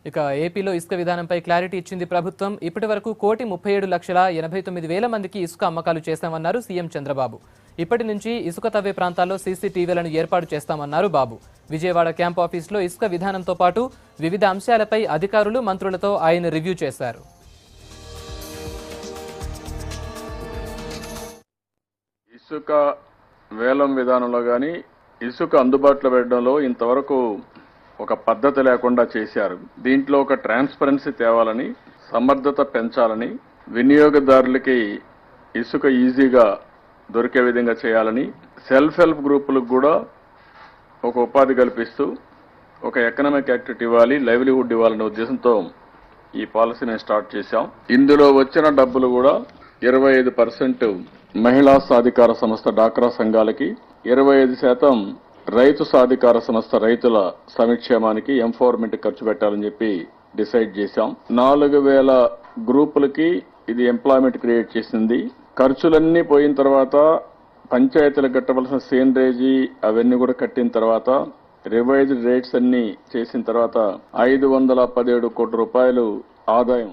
ఇక ఏపీలో ఇసుక విధానంపై క్లారిటీ ఇచ్చింది ప్రభుత్వం. ఇప్పటి వరకు 1,37,89,000 మందికి ఇసుక అమ్మకాలు చేశామన్నారు సీఎం చంద్రబాబు. ఇప్పటి నుంచి ఇసుక తవ్వే ప్రాంతాల్లో సీసీటీవీలను ఏర్పాటు చేస్తామన్నారు బాబు. విజయవాడ క్యాంప్ ఆఫీసులో ఇసుక విధానంతో పాటు వివిధ అంశాలపై అధికారులు, మంత్రులతో ఆయన రివ్యూ చేశారు. ఇసుక వేలం విధానంలో కానీ ఇసుక అందుబాటులో పెట్టడంలో ఇంతవరకు ఒక పద్ధతి లేకుండా చేశారు. దీంట్లో ఒక ట్రాన్స్పరెన్సీ తేవాలని, సమర్థత పెంచాలని, వినియోగదారులకి ఇసుక ఈజీగా దొరికే విధంగా చేయాలని, సెల్ఫ్ హెల్ప్ గ్రూపులకు కూడా ఒక ఉపాధి కల్పిస్తూ ఒక ఎకనామిక్ యాక్టివిటీ ఇవ్వాలి, లైవ్లీహుడ్ ఇవ్వాలనే ఉద్దేశంతో ఈ పాలసీని స్టార్ట్ చేశాం. ఇందులో వచ్చిన డబ్బులు కూడా 25% మహిళా సాధికార సంస్థ డాక్రా సంఘాలకి, 25% రైతు సాధికార సంస్థ రైతుల సంక్షేమానికి, ఎంపవర్మెంట్ ఖర్చు పెట్టాలని చెప్పి డిసైడ్ చేశాం. 4,000 గ్రూపులకి ఇది ఎంప్లాయ్మెంట్ క్రియేట్ చేసింది. ఖర్చులన్నీ పోయిన తర్వాత పంచాయతీలకు కట్టవలసిన సేంద్రేజీ అవన్నీ కూడా కట్టిన తర్వాత రివైజ్డ్ రేట్స్ అన్ని చేసిన తర్వాత 517 కోట్ల రూపాయలు ఆదాయం